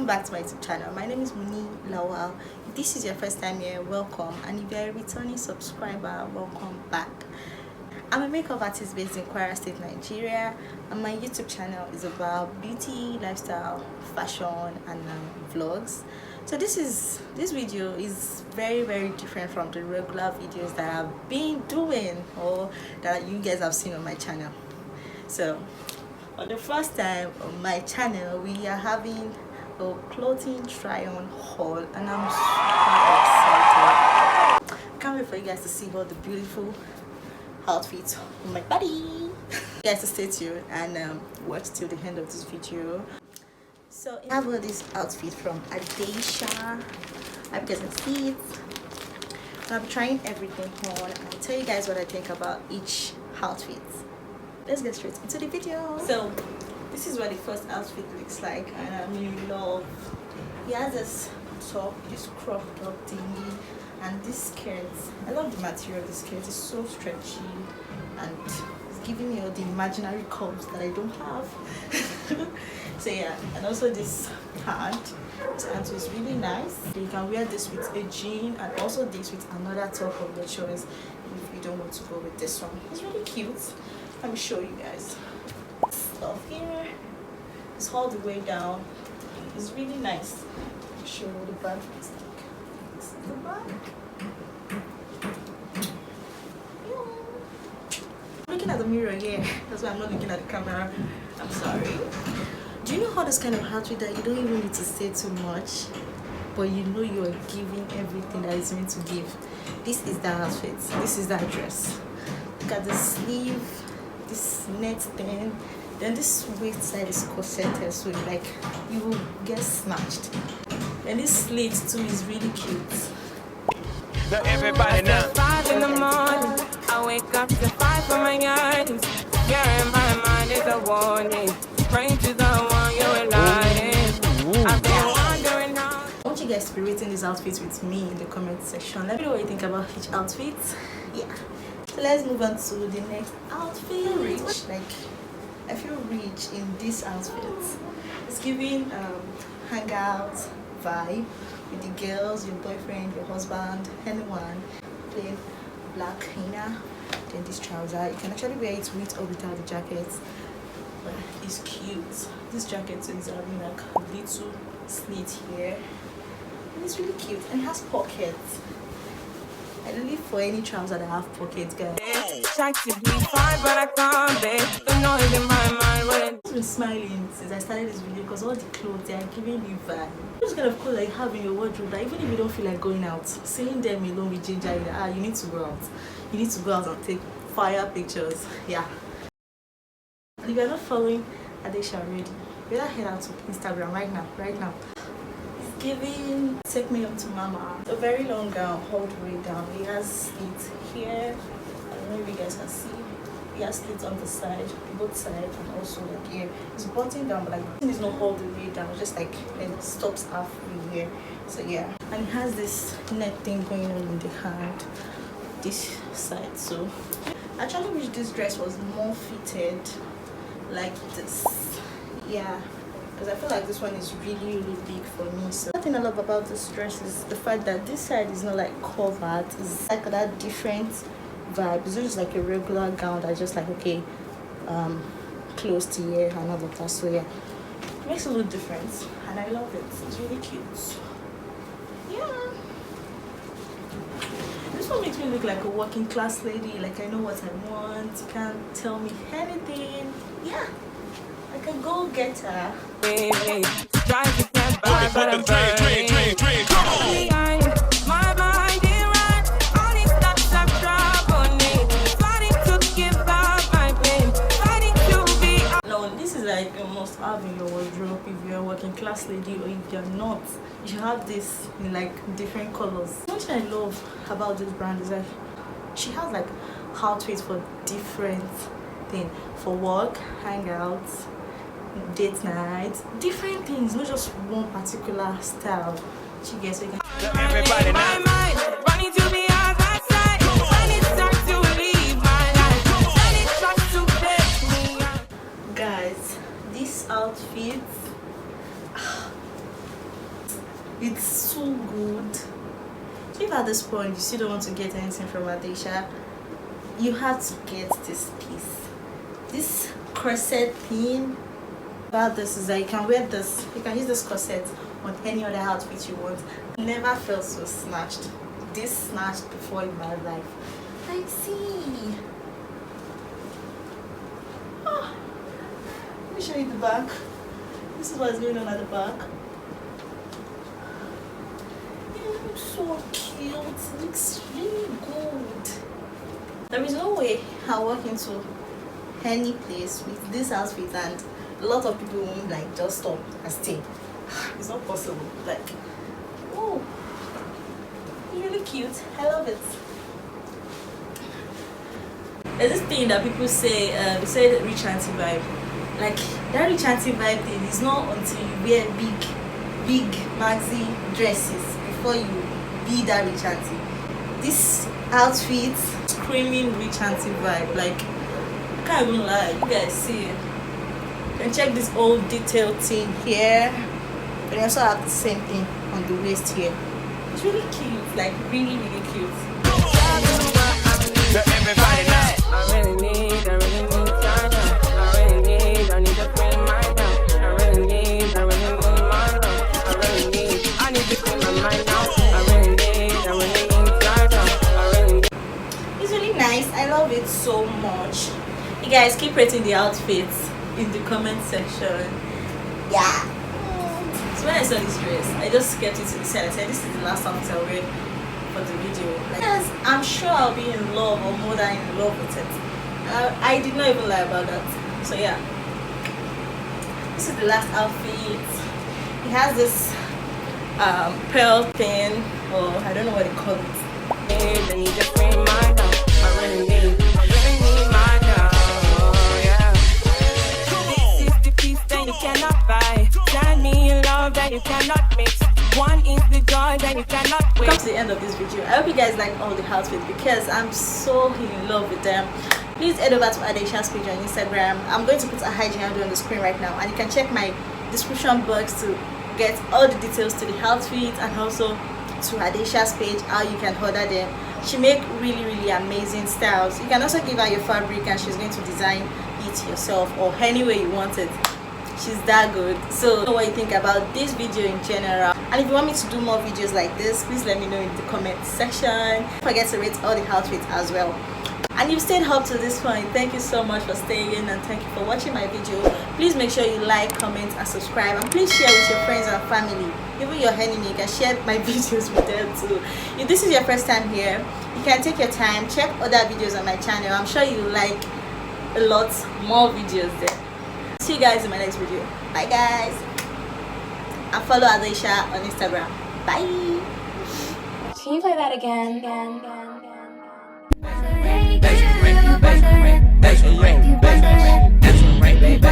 welcome back to my YouTube channel. My name is Muni Lawal. If this is your first time here, welcome, and if you're a returning subscriber, welcome back. I'm a makeup artist based in Kwara State, Nigeria, and my YouTube channel is about beauty, lifestyle, fashion, and vlogs. So this video is very different from the regular videos that I've been doing or that you guys have seen on my channel. So for the first time on my channel, we are having a clothing try-on haul, and I'm super excited. Can't wait for you guys to see all the beautiful outfits on my body. You guys to stay tuned and watch till the end of this video. So I have all this outfit from Adeisha. I hope you guys can see it. So I'm trying everything on and I'll tell you guys what I think about each outfit. Let's get straight into the video. So this is what the first outfit looks like, and I really love. He has this top, this crop top thingy, and this skirt. I love the material of the skirt. It's so stretchy and it's giving me all the imaginary curves that I don't have. So yeah, and also this hand. This hand is really nice. You can wear this with a jean and also this with another top of your choice if you don't want to go with this one. It's really cute. Let me show you guys. Stuff here. It's all the way down. It's really nice. I'll show you what the bag looks like. This is the bag. I'm looking at the mirror here. That's why I'm not looking at the camera. I'm sorry. Do you know how this kind of outfit that you don't even need to say too much, but you know you are giving everything that is meant to give? This is the outfit. This is that dress. Look at the sleeve, this net thing. Then this waist side is corseted, so like you will get snatched. And this slit too is really cute. So everybody now. 5 in the morning, I wake up to 5 for my yearnings. Yeah, in my mind is a warning. Pray to the one you're lying. I've been wondering how. I want you guys to be rating these outfits with me in the comment section. Let me know what you think about each outfit. Yeah. So let's move on to the next outfit. Rich, like I feel rich in this outfit. It's giving hangout vibe with the girls, your boyfriend, your husband, anyone. Plain black inner, then this trouser. You can actually wear it with or without the jacket. But it's cute. This jacket is having like a little slit here. And it's really cute and it has pockets. I don't live for any trouser that have pockets, guys. Try to be fine, but I can't be. The noise in my mind. I've been smiling since I started this video because all the clothes they are giving me vibe. Those kind of clothes that you have in your wardrobe that even if you don't feel like going out, seeing them alone with ginger, you need to go out. You need to go out and take fire pictures. Yeah. If you're not following Adeisha already, you better head out to Instagram right now. It's giving take me up to mama. It's a very long gown all the way down. It has slits here. I don't know if you guys can see. It has slits on the side, both sides, and also like here. It's buttoned down, but like it's not all the way down. It's just like it stops halfway here. So yeah, and it has this net thing going on in the hand, this side. So I actually wish this dress was more fitted like this. Yeah, because I feel like this one is really big for me. So one thing I love about this dress is the fact that this side is not like covered. It's like that different vibe. It's just like a regular gown that's just like okay, close to here and all of that. So yeah, it makes a little difference and I love it. It's really cute. Yeah, this one makes me look like a working class lady. Like I know what I want. You can't tell me anything. Yeah, like a go-getter. Drive to get by, but I'm burning. Come on. My mind is right. All these thoughts have troubled me. Fighting to give up my pain. Fighting to be. No, this is like you must have in your wardrobe if you're a working class lady, or if you're not, you should have this in like different colors. One thing I love about this brand is that she has like outfits for different things, for work, hangouts, date nights, different things, not just one particular style. She gets so you can Everybody now. Running to be out my side. When it's time to leave my life. When it tries to take me out. guys, this outfit at this point you still don't want to get anything from Adeisha, you have to get this piece. This corset thing about this is that you can wear this, you can use this corset on any other outfit you want. Never felt so snatched. This snatched before in my life. Like, see. Oh. Let me show you the back. This is what's going on at the back. It looks so cute. It looks really good. There is no way I'll walk into any place with this outfit and a lot of people won't like just stop and stay. It's not possible. Like, oh, it's really cute. I love it. There's this thing that people say, they say the rich auntie vibe. Like, that rich auntie vibe thing is not until you wear big maxi dresses before you be that rich auntie. This outfit screaming rich auntie vibe. Like, I can't even lie. You guys see it. And check this old detail thing here. But I also have the same thing on the waist here. It's really cute. Like, really cute. To everybody now. I really need China. I need to free my now. I really need my love. I need to free my mind now. I really need China. I really need. It's really nice. I love it so much. You guys keep rating the outfits in the comment section. Yeah. So when I saw this dress, I just kept it to the side. I said this is the last outfit I'll wear for the video. Like, yes, I'm sure I'll be in love or more than in love with it. I did not even lie about that. So yeah, this is the last outfit. It has this pearl thing, or I don't know what they call it. I need to free my love. I really need my love. Yeah. This is the piece that you cannot buy. Tell me you love that you cannot mix. One is the joy that you cannot wait. Come to the end of this video. I hope you guys like all the outfits because I'm so in love with them. Please head over to Adeisha's page on Instagram. I'm going to put a IG handle on the screen right now, and you can check my description box to get all the details to the outfits and also to Adeisha's page how you can order them. She make really amazing styles. You can also give her your fabric and she's going to design it yourself or any way you want it. She's that good. So know what you think about this video in general, and if you want me to do more videos like this, please let me know in the comment section. Don't forget to rate all the outfits as well. And you've stayed up to this point, thank you so much for staying and thank you for watching my video. Please make sure you like, comment and subscribe, and please share with your friends and family, even your enemy. You can share my videos with them too. If this is your first time here, you can take your time, check other videos on my channel. I'm sure you like a lot more videos there. See you guys in my next video. Bye guys, and follow Adeisha on Instagram. Bye. Can you play that again? That's right, baby.